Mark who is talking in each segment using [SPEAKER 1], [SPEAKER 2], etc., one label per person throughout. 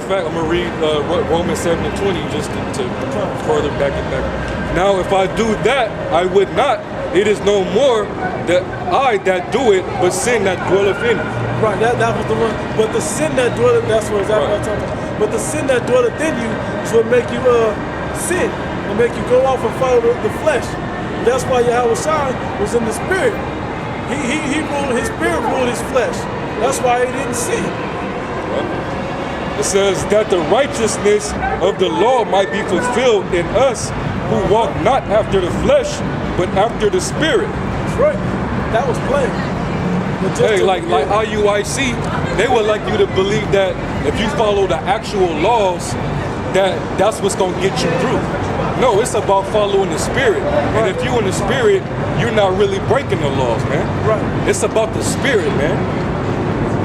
[SPEAKER 1] of fact, I'm going to read Romans 7 and 20 just to further back it back. Now, if I do that, I would not. It is no more that I that do it, but sin that dwelleth in me.
[SPEAKER 2] Right, that was the one. But the sin that dwelleth, that's what exactly what I'm talking about. But the sin that dwelleth in you is what make you sin. It make you go off and follow the flesh. That's why Yahweh Shai was in the spirit. He ruled, his spirit ruled his flesh. That's why he didn't sin.
[SPEAKER 1] It says that the righteousness of the law might be fulfilled in us who walk not after the flesh, but after the spirit.
[SPEAKER 2] That's right. That was plain.
[SPEAKER 1] Hey, like IUIC, they would like you to believe that if you follow the actual laws, that's what's gonna get you through. No, it's about following the spirit. And if you in the spirit, you're not really breaking the laws, man.
[SPEAKER 2] Right.
[SPEAKER 1] It's about the spirit, man.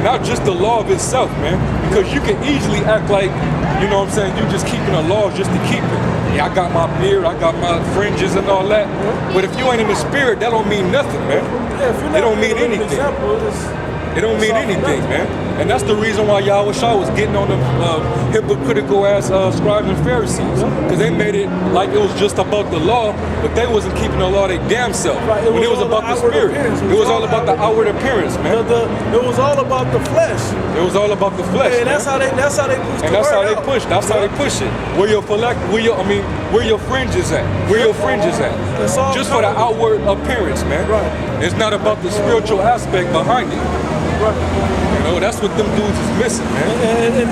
[SPEAKER 1] Not just the law of itself, man. Because you can easily act like, you know what I'm saying, you just keeping the laws just to keep it. Yeah, I got my beard, I got my fringes and all that. But if you ain't in the spirit, that don't mean nothing, man.
[SPEAKER 2] Yeah, if you're not
[SPEAKER 1] it don't mean anything. It don't mean anything, man. And that's the reason why Yahweh Shai was getting on the hypocritical ass scribes and Pharisees. Because they made it like it was just about the law, but they wasn't keeping the law their damn self.
[SPEAKER 2] Right,
[SPEAKER 1] it was about the spirit. It was all about the outward appearance, man.
[SPEAKER 2] It was all about the flesh.
[SPEAKER 1] It was all about the flesh.
[SPEAKER 2] And that's how they pushed.
[SPEAKER 1] And that's how they push. That's how they push it. Where your fringes at? Where your fringes at? Just for the outward appearance, man.
[SPEAKER 2] Right.
[SPEAKER 1] It's not about the spiritual aspect behind it.
[SPEAKER 2] Right.
[SPEAKER 1] You know, that's what them dudes is missing, man.
[SPEAKER 2] And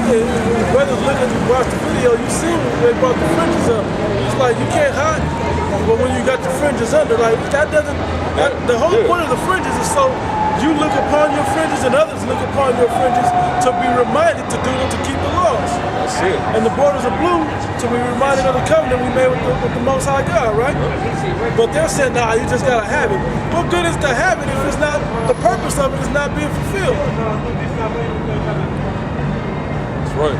[SPEAKER 2] brothers watch the video, you see when they brought the fringes up. It's like you can't hide, but when you got the fringes under, like that doesn't. The whole point of the fringes is so you look upon your fringes and others look upon your fringes to be reminded to do them to keep the laws.
[SPEAKER 1] That's it.
[SPEAKER 2] And the borders are blue to be reminded of the covenant we made with the Most High God, right? But they're saying, nah, you just gotta have it. What good is to have it if it's not, the purpose of it is not being fulfilled?
[SPEAKER 1] That's right.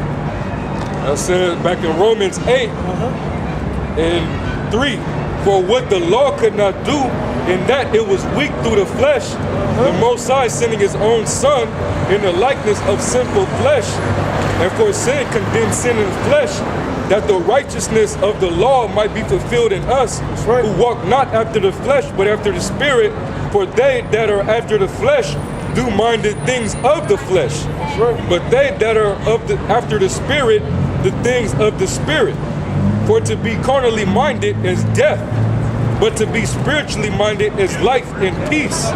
[SPEAKER 1] That said back in Romans 8 and 3, for what the law could not do, in that it was weak through the flesh, the Most High sending his own Son in the likeness of sinful flesh, and for sin condemned sin in the flesh, that the righteousness of the law might be fulfilled in us, who walk not after the flesh, but after the Spirit. For they that are after the flesh do mind the things of the flesh, but they that are after the Spirit, the things of the Spirit. For to be carnally minded is death, but to be spiritually minded is life and peace.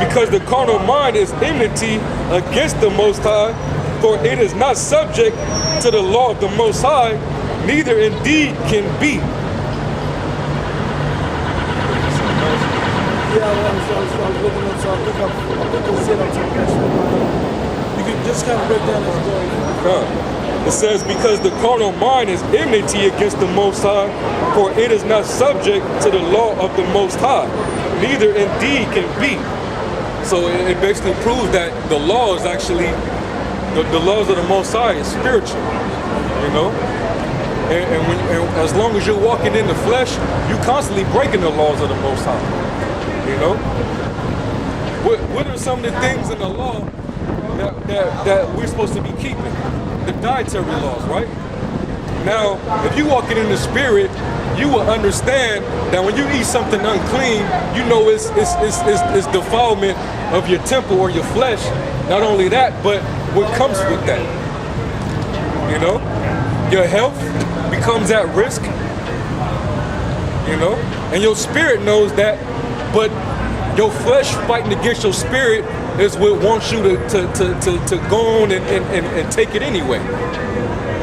[SPEAKER 1] Because the carnal mind is enmity against the Most High, for it is not subject to the law of the Most High, neither indeed can be.
[SPEAKER 2] Yeah, I was looking up, so I think I said I'm talking about. You can just kind of break down this story.
[SPEAKER 1] It says, because the carnal mind is enmity against the Most High, for it is not subject to the law of the Most High, neither indeed can be. So it basically proves that the law is actually, the laws of the Most High is spiritual, you know? And as long as you're walking in the flesh, you're constantly breaking the laws of the Most High, you know? What are some of the things in the law that we're supposed to be keeping? The dietary laws, right? Now, if you walking in the spirit, you will understand that when you eat something unclean, you know it's defilement of your temple or your flesh. Not only that, but what comes with that. You know? Your health becomes at risk. You know? And your spirit knows that, but your flesh fighting against your spirit is what wants you to go on and take it anyway.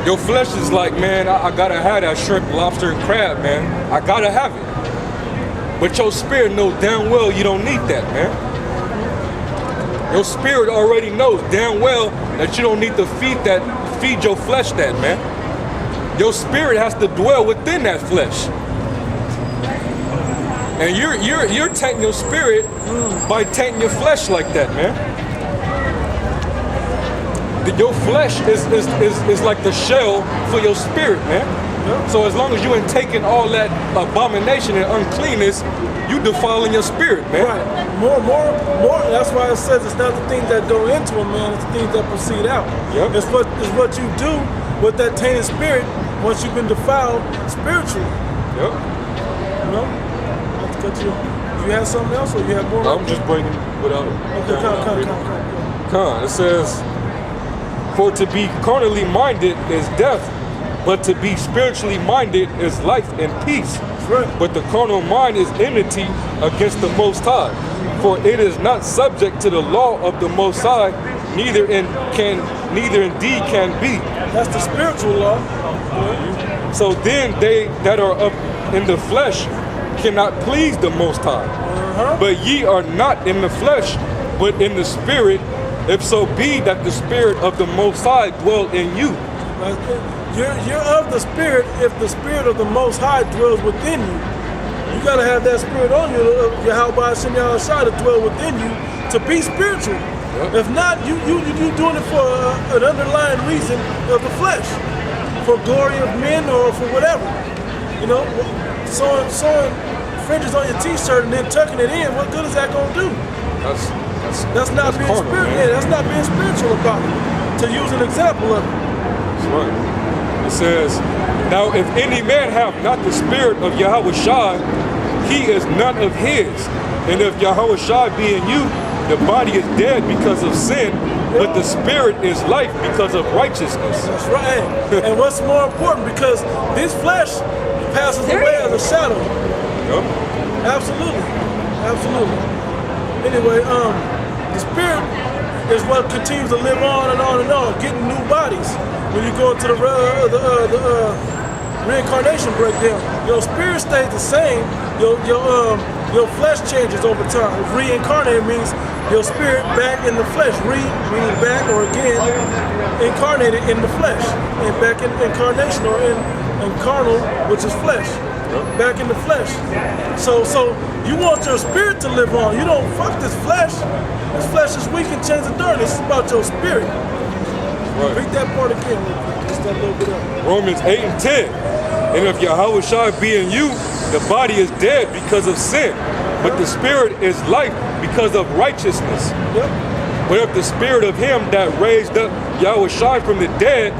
[SPEAKER 1] Your flesh is like, man, I gotta have that shrimp, lobster, and crab, man. I gotta have it. But your spirit knows damn well you don't need that, man. Your spirit already knows damn well that you don't need to feed your flesh that, man. Your spirit has to dwell within that flesh. And you're tainting your spirit by tainting your flesh like that, man. Your flesh is like the shell for your spirit, man.
[SPEAKER 2] Yep.
[SPEAKER 1] So as long as you ain't taking all that abomination and uncleanness, you defiling your spirit, man.
[SPEAKER 2] Right. More. That's why it says it's not the things that go into a man, it's the things that proceed out.
[SPEAKER 1] Yep.
[SPEAKER 2] It's what you do with that tainted spirit once you've been defiled spiritually.
[SPEAKER 1] Yep.
[SPEAKER 2] You know? Not to cut you. You have something else, or you have more?
[SPEAKER 1] I'm just bringing without.
[SPEAKER 2] Okay, come.
[SPEAKER 1] It says, for to be carnally minded is death, but to be spiritually minded is life and peace.
[SPEAKER 2] Right.
[SPEAKER 1] But the carnal mind is enmity against the Most High, for it is not subject to the law of the Most High, neither indeed can be.
[SPEAKER 2] That's the spiritual law. Yeah.
[SPEAKER 1] So then they that are up in the flesh cannot please the Most High. But ye are not in the flesh, but in the Spirit, if so be that the Spirit of the Most High dwell in you.
[SPEAKER 2] You're of the Spirit if the Spirit of the Most High dwells within you. You got to have that Spirit on you, Yahweh Hashem Yahushua, to dwell within you, to be spiritual. Yep. If not, you doing it for an underlying reason of the flesh, for glory of men or for whatever. You know, sewing fringes on your t-shirt and then tucking it in, what good is that going to do? That's not being spiritual. Yeah, that's not being spiritual about it. To use an example of it.
[SPEAKER 1] That's right. It says, now if any man have not the spirit of Yahweh Shai, he is none of his. And if Yahweh Shai be in you, the body is dead because of sin, but the spirit is life because of righteousness.
[SPEAKER 2] That's right. And what's more important, because this flesh passes away as a shadow.
[SPEAKER 1] Yep.
[SPEAKER 2] Absolutely. Anyway, the spirit is what continues to live on and on and on, getting new bodies. When you go into the reincarnation breakdown, your spirit stays the same. Your flesh changes over time. Reincarnated means your spirit back in the flesh. Meaning back or again incarnated in the flesh, and back in incarnation or in carnal, which is flesh. Back in the flesh. So you want your spirit to live on. You don't fuck this flesh. This flesh is weak and chains of darkness. It's about your spirit. Right. Read that part again. Just that little bit up.
[SPEAKER 1] Romans 8 and 10. And if Yahweh Shai be in you, the body is dead because of sin, but the spirit is life because of righteousness.
[SPEAKER 2] Yep.
[SPEAKER 1] But if the spirit of him that raised up Yahweh Shai from the dead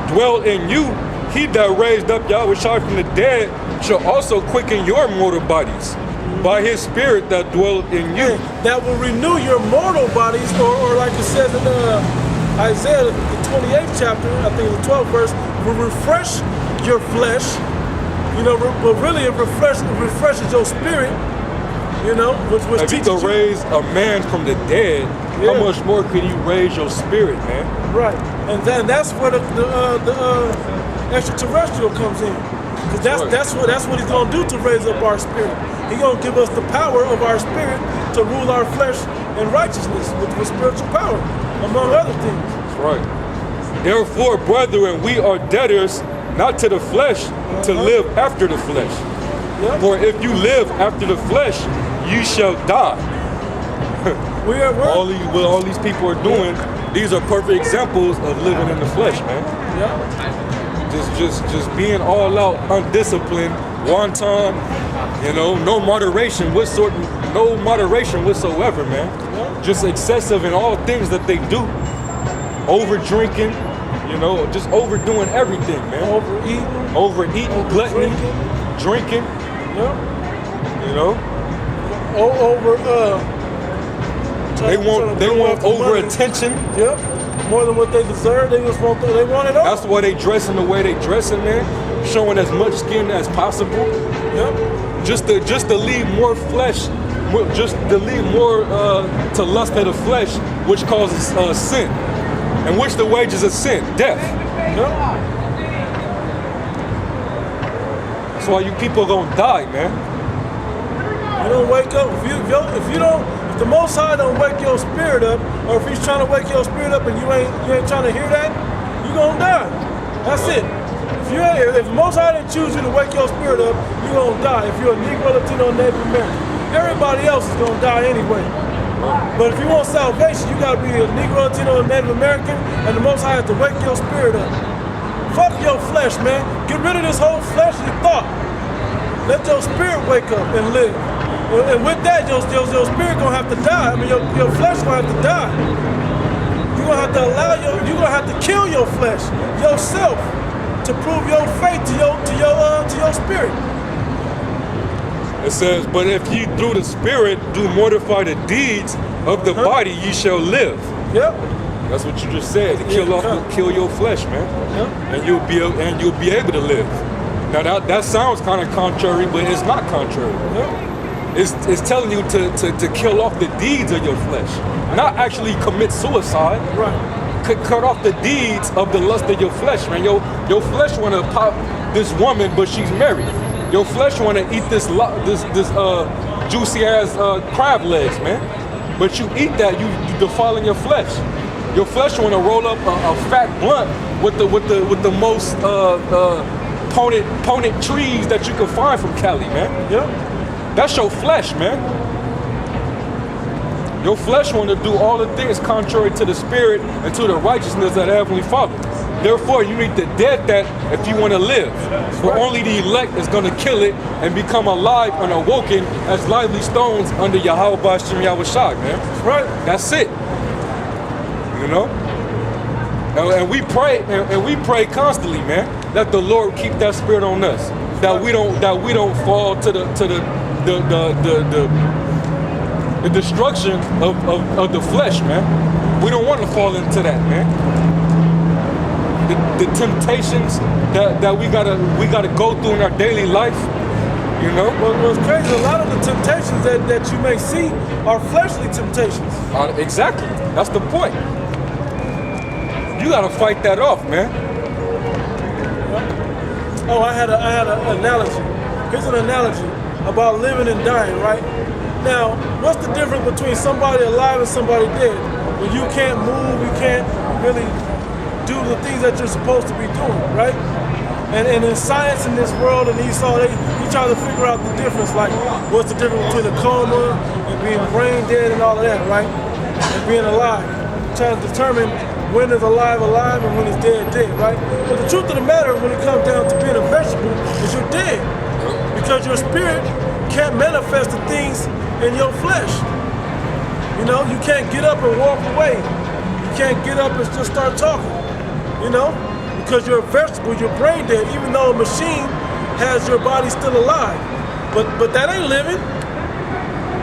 [SPEAKER 1] dwell in you, he that raised up Yahweh Shai from the dead shall also quicken your mortal bodies by his spirit that dwelleth in you.
[SPEAKER 2] That will renew your mortal bodies, or like it says in Isaiah, the 28th chapter, I think the 12th verse, will refresh your flesh, you know, but really it refreshes your spirit, you know, which
[SPEAKER 1] if you can raise a man from the dead, how much more can you raise your spirit, man? Right,
[SPEAKER 2] and then that's where the extraterrestrial comes in, because that's what he's gonna do to raise up our spirit. He's gonna give us the power of our spirit to rule our flesh in righteousness with spiritual power, among other things.
[SPEAKER 1] That's right. Therefore, brethren, we are debtors not to the flesh, to live after the flesh. Yep. For if you live after the flesh, you shall die. What all these people are doing, these are perfect examples of living in the flesh, man.
[SPEAKER 2] Yep.
[SPEAKER 1] Just being all out, undisciplined, wanton, you know, no moderation whatsoever, man. Yep. Just excessive in all things that they do. Over drinking, you know, just overdoing everything, man. Overeating, gluttony, drinking.
[SPEAKER 2] Yep.
[SPEAKER 1] You know. They want over attention.
[SPEAKER 2] Yep. More than what they deserve. They want it all.
[SPEAKER 1] That's why they dressing the way they dressing, man. Showing as much skin as possible.
[SPEAKER 2] Yep.
[SPEAKER 1] Just to leave more flesh, just to leave more to lust of the flesh, which causes sin. And which the wages of sin, death.
[SPEAKER 2] Yep.
[SPEAKER 1] That's why you people gonna die, man.
[SPEAKER 2] You don't wake up if the Most High don't wake your spirit up, or if He's trying to wake your spirit up and you ain't trying to hear that, you gonna die. That's it. If the Most High didn't choose you to wake your spirit up, you gonna die. If you're a Negro, Latino, Native American, everybody else is gonna die anyway. But if you want salvation, you gotta be a Negro, Latino, and Native American, and the Most High has to wake your spirit up. If Fuck your flesh, man. Get rid of this whole fleshly thought. Let your spirit wake up and live. And with that, your spirit gonna have to die. I mean, your flesh gonna have to die. You're gonna have to you're gonna have to kill your flesh, yourself, to prove your faith to your spirit.
[SPEAKER 1] It says, but if ye through the spirit do mortify the deeds of the body, ye shall live.
[SPEAKER 2] Yep.
[SPEAKER 1] That's what you just said. To kill your flesh, man.
[SPEAKER 2] Yep.
[SPEAKER 1] And you'll be able to live. Now that sounds kind of contrary, but it's not contrary.
[SPEAKER 2] Yep.
[SPEAKER 1] It's telling you to kill off the deeds of your flesh, not actually commit suicide.
[SPEAKER 2] Right.
[SPEAKER 1] Cut off the deeds of the lust of your flesh, man. Your flesh want to pop this woman, but she's married. Your flesh want to eat this juicy ass crab legs, man. But you eat that, you defiling your flesh. Your flesh want to roll up a fat blunt with the most potent trees that you can find from Cali, man.
[SPEAKER 2] Yep.
[SPEAKER 1] That's your flesh, man. Your flesh want to do all the things contrary to the spirit and to the righteousness of the Heavenly Father. Therefore, you need to dead that if you want to live. For only the elect is going to kill it and become alive and awoken as lively stones under Yahweh B'Shem Yahweh Shai, man.
[SPEAKER 2] That's right.
[SPEAKER 1] That's it. You know? And we pray constantly, man, that the Lord keep that spirit on us. That we don't fall to the destruction of the flesh, man. We don't want to fall into that, man. The temptations that we gotta go through in our daily life, you know.
[SPEAKER 2] What's crazy? A lot of the temptations that you may see are fleshly temptations.
[SPEAKER 1] Exactly. That's the point. You gotta fight that off, man.
[SPEAKER 2] Oh, I had an analogy. Here's an analogy about living and dying, right? Now, what's the difference between somebody alive and somebody dead? When you can't move, you can't really do the things that you're supposed to be doing, right? And in science in this world, and Esau, he try to figure out the difference, like what's the difference between a coma and being brain dead and all of that, right? And being alive. Trying to determine when is alive and when is dead, right? But the truth of the matter, when it comes down to being a vegetable, is you're dead. Because your spirit can't manifest the things in your flesh. You know, you can't get up and walk away. You can't get up and just start talking. You know, because you're a vegetable, you're brain dead, even though a machine has your body still alive. But that ain't living.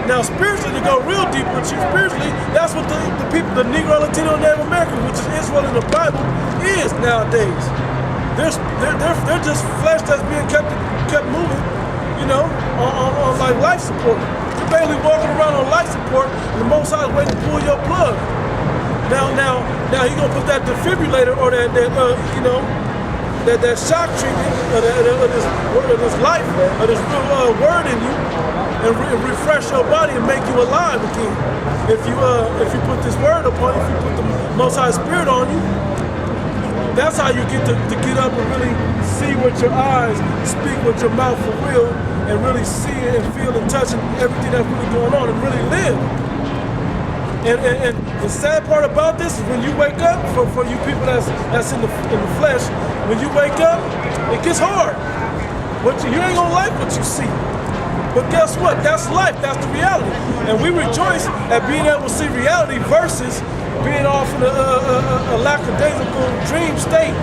[SPEAKER 2] Now spiritually, to go real deep with you, spiritually, that's what the people, the Negro, Latino, Native American, which is Israel in the Bible, is nowadays. They're just flesh that's being kept moving, you know, on like life support. You're barely walking around on life support, and the Most High is waiting to pull your plug. Now you gonna put that defibrillator or that shock treatment of this life, of this word in you, and refresh your body and make you alive again. If you put this word upon you, if you put the Most High Spirit on you, that's how you get to get up and really see with your eyes, speak with your mouth for real, and really see and feel and touch everything that's really going on and really live. And the sad part about this is when you wake up, for you people that's in the flesh, when you wake up, it gets hard. You ain't gonna like what you see. But guess what? That's life. That's the reality. And we rejoice at being able to see reality versus being off in a lackadaisical dream state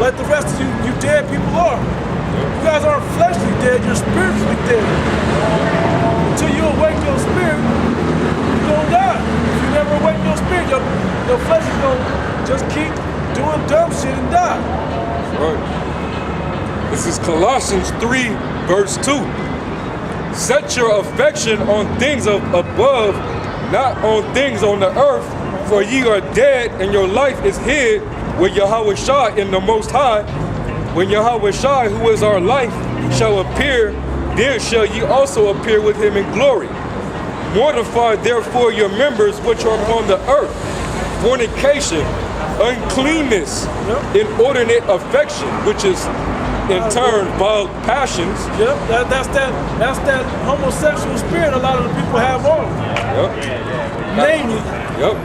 [SPEAKER 2] like the rest of you dead people are. You guys aren't fleshly dead, you're spiritually dead. Until you awake your spirit, you're gonna die. If you never awake your spirit, your flesh is gonna just keep doing dumb shit and die.
[SPEAKER 1] Right. This is Colossians 3, verse 2. Set your affection on things above, not on things on the earth, for ye are dead, and your life is hid with Yahweh Shai in the Most High. When Yahweh Shai, who is our life, shall appear, then shall ye also appear with him in glory. Mortify therefore your members which are upon the earth, fornication, uncleanness, inordinate affection, which is in turn vile passions.
[SPEAKER 2] Yep, that's that homosexual spirit a lot of the people have on.
[SPEAKER 1] Yep.
[SPEAKER 2] Namely.
[SPEAKER 1] Yep,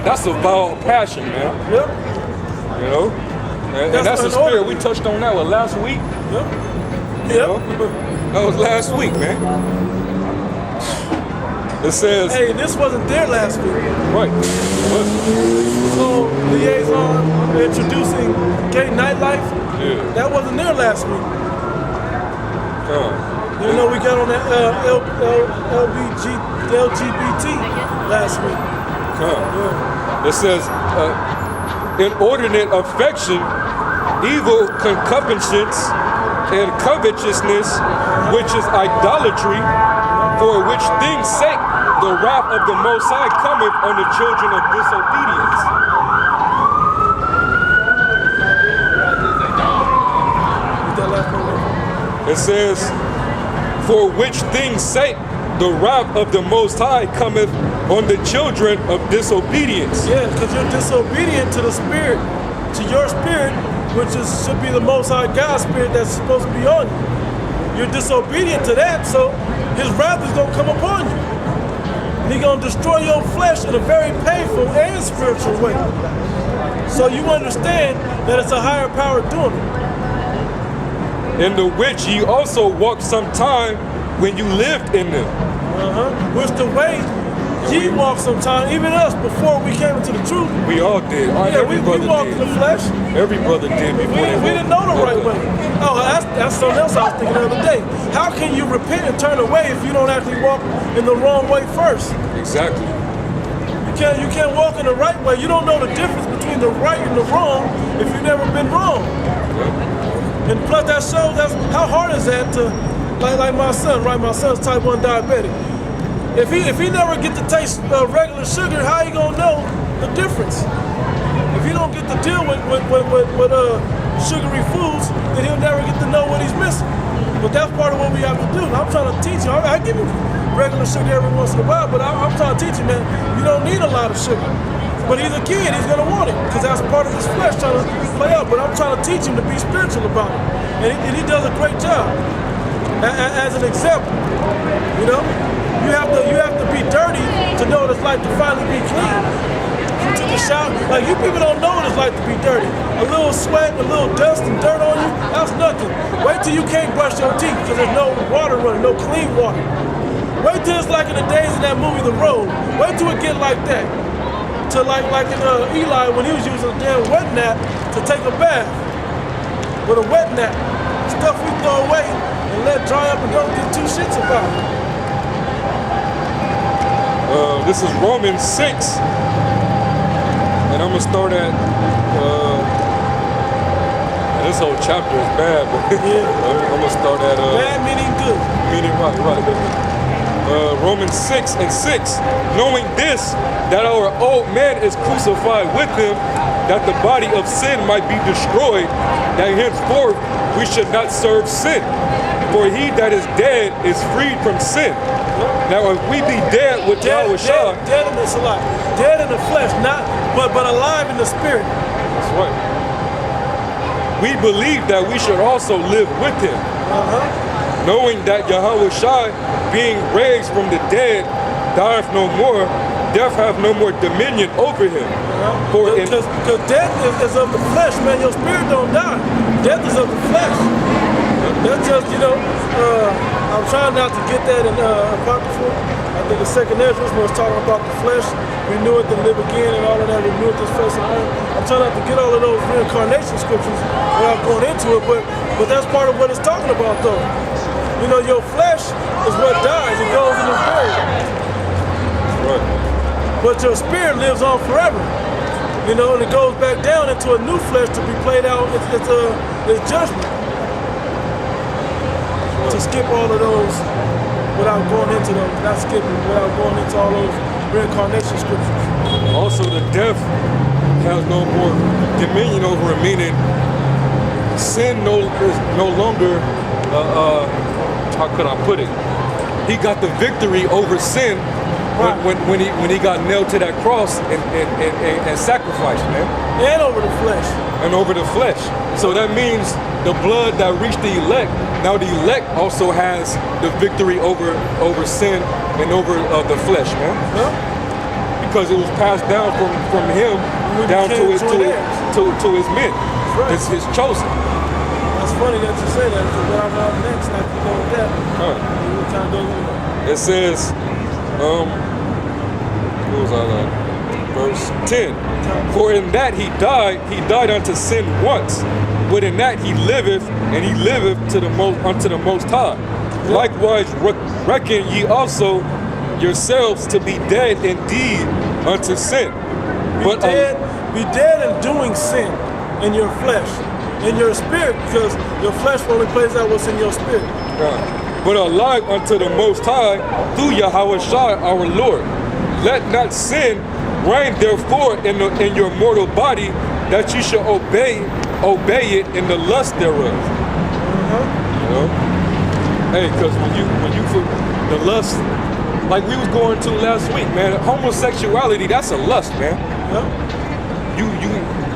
[SPEAKER 1] that's a vile passion, man.
[SPEAKER 2] Yep.
[SPEAKER 1] You know? And that's the spirit. We touched on that last week.
[SPEAKER 2] Yep.
[SPEAKER 1] You know? That was last week, man. It says.
[SPEAKER 2] Hey, this wasn't there last week.
[SPEAKER 1] Right.
[SPEAKER 2] So, liaison introducing gay nightlife.
[SPEAKER 1] Yeah.
[SPEAKER 2] That wasn't there last week. You know, we got on that LGBT last week.
[SPEAKER 1] It says, inordinate affection, evil concupiscence, and covetousness, which is idolatry, for which things' sake the wrath of the Most High cometh on the children of disobedience. It says, for which things' sake the wrath of the Most High cometh on the children of disobedience.
[SPEAKER 2] Yeah, because you're disobedient to the Spirit, to your spirit, which should be the Most High God's Spirit that's supposed to be on you. You're disobedient to that, so His wrath is going to come upon you. And He's going to destroy your flesh in a very painful and spiritual way. So you understand that it's a higher power doing it.
[SPEAKER 1] In the which ye also walked some time when you lived in them.
[SPEAKER 2] Which the way ye walked sometime, even us, before we came into the truth.
[SPEAKER 1] We all did.
[SPEAKER 2] We walked in the flesh.
[SPEAKER 1] Every brother did before
[SPEAKER 2] we didn't know the right way. Oh, that's something else I was thinking the other day. How can you repent and turn away if you don't actually walk in the wrong way first?
[SPEAKER 1] Exactly.
[SPEAKER 2] You can't walk in the right way. You don't know the difference between the right and the wrong if you've never been wrong. And plus that shows how hard is that to, like my son, right? My son's type 1 diabetic. If he never get to taste regular sugar, how he gonna know the difference? If he don't get to deal with sugary foods, then he'll never get to know what he's missing. But that's part of what we have to do. I'm trying to teach you. I give him regular sugar every once in a while, but I'm trying to teach him that you don't need a lot of sugar. But he's a kid, he's gonna want it, because that's part of his flesh trying to play out. But I'm trying to teach him to be spiritual about it. And he does a great job. As an example, you know? You have to be dirty to know what it's like to finally be clean. You took a shower, like you people don't know what it's like to be dirty. A little sweat, a little dust and dirt on you, that's nothing. Wait till you can't brush your teeth because there's no water running, no clean water. Wait till it's like in the days in that movie, The Road. Wait till it get like that. To like in Eli when he was using a damn wet nap to take a bath. With a wet nap. Stuff we throw away and let dry up and don't give two shits about it.
[SPEAKER 1] This is Romans 6. And I'm going to start at, this whole chapter is bad, but I'm going to start at...
[SPEAKER 2] bad meaning good.
[SPEAKER 1] Meaning right. Romans 6 and 6. Knowing this, that our old man is crucified with him, that the body of sin might be destroyed, that henceforth we should not serve sin. For he that is dead is freed from sin. Now if we be dead with Yahweh Shah...
[SPEAKER 2] Dead in this life. Dead in the flesh, but alive in the spirit.
[SPEAKER 1] That's right. We believe that we should also live with him. Knowing that Yahweh Shai, being raised from the dead, dieth no more, death hath no more dominion over him.
[SPEAKER 2] Because death is of the flesh, man. Your spirit don't die. Death is of the flesh. That's just, I'm trying not to get that in Apocrypha. I think the second Ezra was talking about the flesh, renew it to live again and all of that, renew it this face and earth. I'm trying not to get all of those reincarnation scriptures without going into it, but that's part of what it's talking about though. You know, your flesh is what dies, it goes in the grave.
[SPEAKER 1] Right.
[SPEAKER 2] But your spirit lives on forever. You know, and it goes back down into a new flesh to be played out. It's judgment. To skip all of those without going into those, not skipping, without going into all those reincarnation scriptures.
[SPEAKER 1] Also, the death has no more dominion over it, meaning sin is no longer, how could I put it? He got the victory over sin when he got nailed to that cross and sacrificed, man.
[SPEAKER 2] And over the flesh.
[SPEAKER 1] And over the flesh. So that means the blood that reached the elect, now the elect also has the victory over sin and over the flesh, man.
[SPEAKER 2] Yeah.
[SPEAKER 1] Because it was passed down from him down to his men.
[SPEAKER 2] right.
[SPEAKER 1] is his chosen.
[SPEAKER 2] It's funny that you say that, because what I'm on next, I can go with that. What kind of goes with that?
[SPEAKER 1] It says, what was I on? Verse 10. For in that he died unto sin once, but in that he liveth, and he liveth unto the Most High. Likewise reckon ye also yourselves to be dead indeed unto sin.
[SPEAKER 2] Be dead in doing sin in your flesh, in your spirit, because your flesh only plays out what's in your spirit.
[SPEAKER 1] But alive unto the Most High through Yahweh Shai our Lord. Let not sin reign therefore in your mortal body, that ye shall obey it in the lust thereof. You know? Hey, because when you the lust, like we was going to last week, man, homosexuality, that's a lust, man.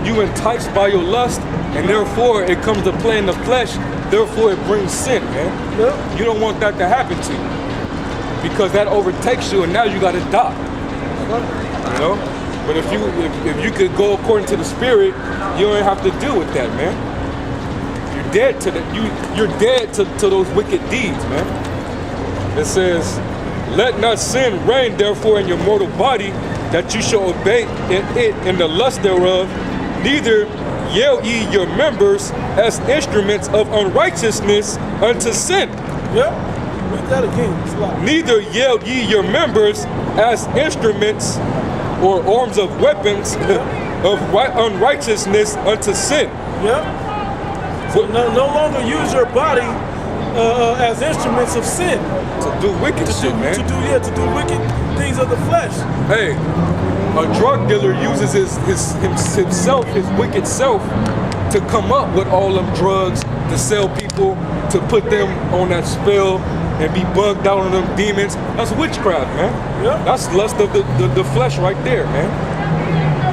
[SPEAKER 1] You enticed by your lust, and therefore it comes to play in the flesh, therefore it brings sin, man. You don't want that to happen to you, because that overtakes you and now you gotta die. You know? But if you could go according to the spirit, you don't have to deal with that, man. You're dead to you're dead to those wicked deeds, man. It says, let not sin reign therefore in your mortal body, that you shall obey it in the lust thereof, neither yield ye your members as instruments of unrighteousness unto sin.
[SPEAKER 2] Read that again.
[SPEAKER 1] Neither yield ye your members as instruments or arms of weapons of unrighteousness unto sin.
[SPEAKER 2] So no longer use your body as instruments of sin.
[SPEAKER 1] To do wicked shit, man.
[SPEAKER 2] To do wicked things of the flesh.
[SPEAKER 1] Hey, a drug dealer uses himself, his wicked self, to come up with all them drugs, to sell people, to put them on that spell and be bugged out on them demons. That's witchcraft, man. That's lust of the flesh right there, man.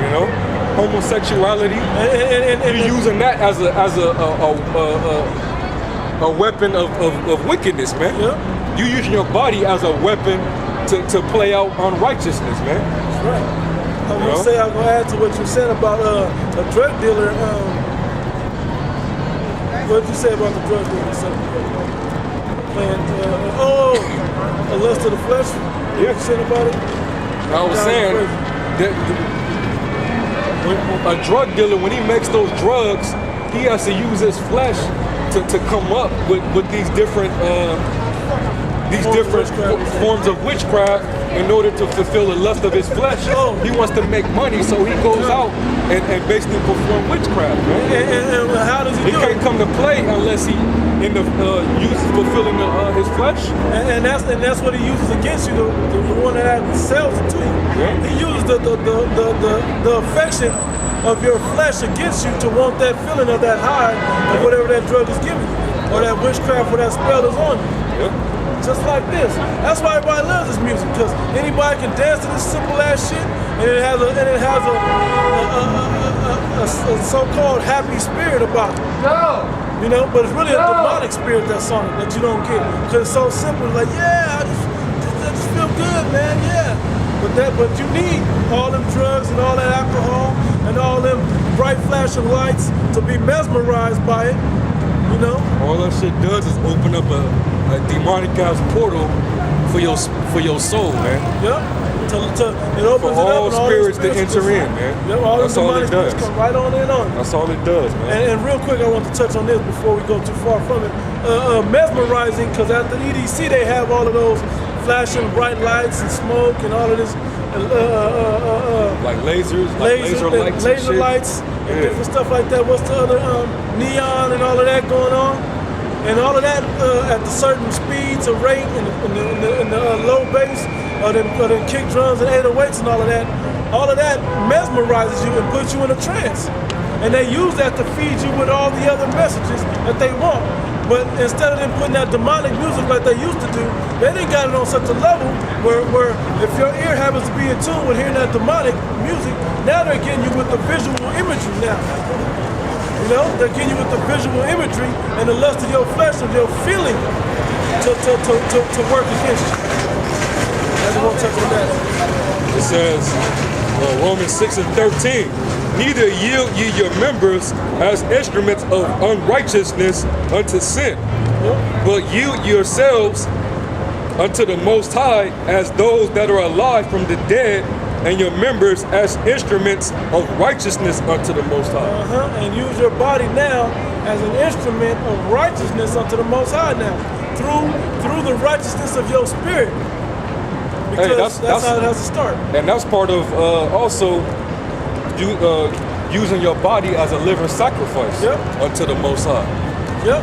[SPEAKER 1] You know, homosexuality. And you're using that as a weapon of wickedness, man. You're using your body as a weapon to play out unrighteousness, man.
[SPEAKER 2] That's right. I'm gonna add to what you said about a drug dealer. What did you say about the drug dealer? A lust of the flesh. What you said about it?
[SPEAKER 1] I was saying that a drug dealer, when he makes those drugs, he has to use his flesh to come up with these different forms of witchcraft in order to fulfill the lust of his flesh. He wants to make money, so he goes out and basically perform witchcraft, man.
[SPEAKER 2] And how does he do it?
[SPEAKER 1] It can't come to play unless he fulfilling his flesh.
[SPEAKER 2] And that's what he uses against you, the one that sells it to you. He uses the affection of your flesh against you to want that feeling of that high of whatever that drug is giving you, or that witchcraft or that spell is on you. Just like this. That's why everybody loves this music, because anybody can dance to this simple ass shit, and it has a so-called happy spirit about it. You know, but it's really a demonic spirit that's on it that you don't get, because it's so simple. Like, I just feel good, man. But you need all them drugs and all that alcohol and all them bright flashing lights to be mesmerized by it. You know,
[SPEAKER 1] all that shit does is open up a demonic ass portal for your soul, man.
[SPEAKER 2] It opens
[SPEAKER 1] for all spirits to enter in, man.
[SPEAKER 2] That's all it does. Come right on in on.
[SPEAKER 1] That's all it does, man.
[SPEAKER 2] And real quick, I want to touch on this before we go too far from it. Mesmerizing, because at the EDC they have all of those flashing bright lights and smoke and all of this.
[SPEAKER 1] Like lasers, laser
[SPEAKER 2] lights, and different stuff like that. What's the other neon and all of that going on? And all of that at the certain speeds or rate and the low bass or the kick drums and 808s and all of that mesmerizes you and puts you in a trance. And they use that to feed you with all the other messages that they want. But instead of them putting out demonic music like they used to do, they didn't got it on such a level where if your ear happens to be in tune with hearing that demonic music, now they're getting you with the visual imagery now. You know, they're getting you with the visual imagery and the lust of your flesh, of your feeling to work against you. I just want to touch on that.
[SPEAKER 1] It says, Romans 6 and 13. Neither yield ye your members as instruments of unrighteousness unto sin, but yield yourselves unto the Most High as those that are alive from the dead, and your members as instruments of righteousness unto the Most High.
[SPEAKER 2] And use your body now as an instrument of righteousness unto the Most High now, through the righteousness of your spirit. Because that's how it has to start.
[SPEAKER 1] And that's part of also using your body as a living sacrifice unto the Most High.
[SPEAKER 2] Yep.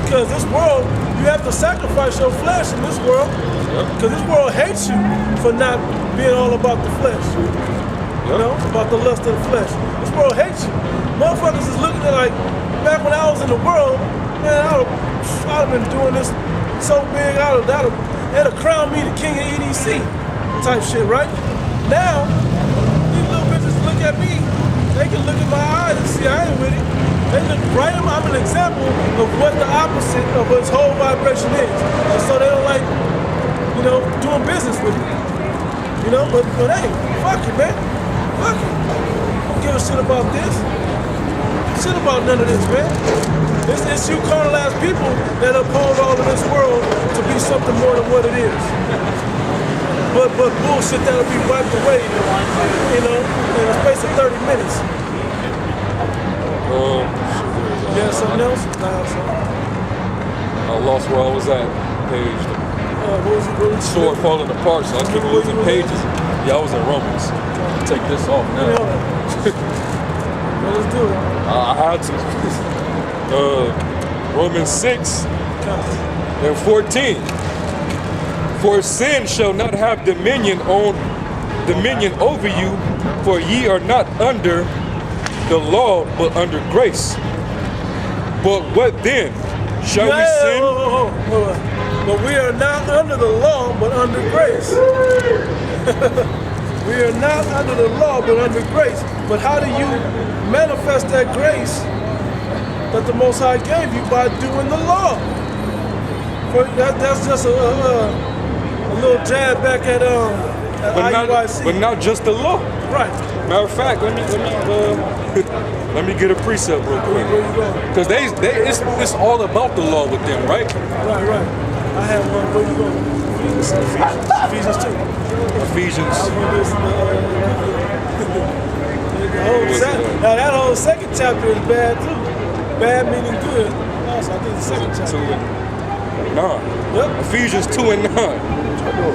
[SPEAKER 2] Because this world, you have to sacrifice your flesh in this world. Because this world hates you for not being all about the flesh. You know, about the lust of the flesh. This world hates you. Motherfuckers is looking at like, back when I was in the world, man, I'd have been doing this so big, they'd have crowned me the king of EDC type shit, right? Now, these little bitches look at me, they can look in my eyes and see I ain't with it. They look right at me. I'm an example of what the opposite of this whole vibration is. And so they don't like, you know, doing business with me. You know, but hey, fuck it, man. Fuck it. Don't give a shit about this. Shit about none of this, man. It's you carnalized people that uphold all of this world to be something more than what it is. But bullshit that'll be wiped away, you know, in a space of 30 minutes. Yeah, something else?
[SPEAKER 1] I lost where I was at. Page.
[SPEAKER 2] What was
[SPEAKER 1] Sword falling apart, so I keep losing pages. Yeah, I was in Romans. Take this off now.
[SPEAKER 2] Let's do it.
[SPEAKER 1] I had to. Romans 6 and 14. For sin shall not have dominion over you, for ye are not under the law, but under grace. But what then? Shall we sin?
[SPEAKER 2] But we are not under the law, but under grace. We are not under the law, but under grace. But how do you manifest that grace that the Most High gave you? By doing the law. That's just a little jab back at IUIC.
[SPEAKER 1] But not just the law.
[SPEAKER 2] Right.
[SPEAKER 1] Matter of fact, let me get a precept real quick.
[SPEAKER 2] Where you going?
[SPEAKER 1] Because it's all about the law with them, right?
[SPEAKER 2] Right. I have one. Where you going? Ephesians 2.
[SPEAKER 1] Ephesians.
[SPEAKER 2] Now that whole second chapter is bad too. Bad meaning good. Also, I think the second chapter.
[SPEAKER 1] 2 and 9.
[SPEAKER 2] Yep.
[SPEAKER 1] Ephesians 2 and 9.
[SPEAKER 2] I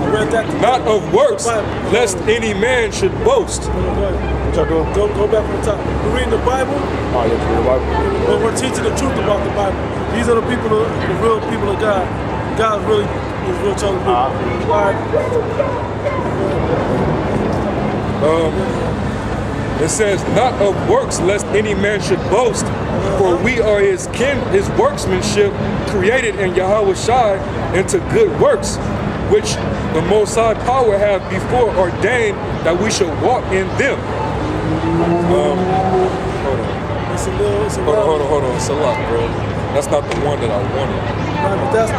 [SPEAKER 2] read that.
[SPEAKER 1] Not of works, lest any man should boast.
[SPEAKER 2] Go back from the top. We're reading the Bible.
[SPEAKER 3] Oh, yeah, read the Bible.
[SPEAKER 2] But we're teaching the truth about the Bible. These are the people, the real people of God. God really is real chosen people. All right.
[SPEAKER 1] It says, not of works, lest any man should boast, for we are his workmanship, created in Yahweh Shai into good works, which the Most High Power have before ordained that we should walk in them. Hold on. It's a lot, bro. That's not the one that I wanted.
[SPEAKER 2] Right, but that's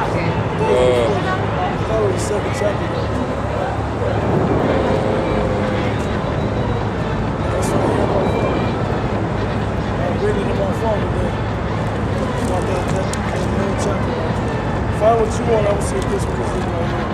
[SPEAKER 2] that was the second chapter. That's right. I'm reading it on my phone today. About that whole chapter. Find what you want, I will see if this one is in right here.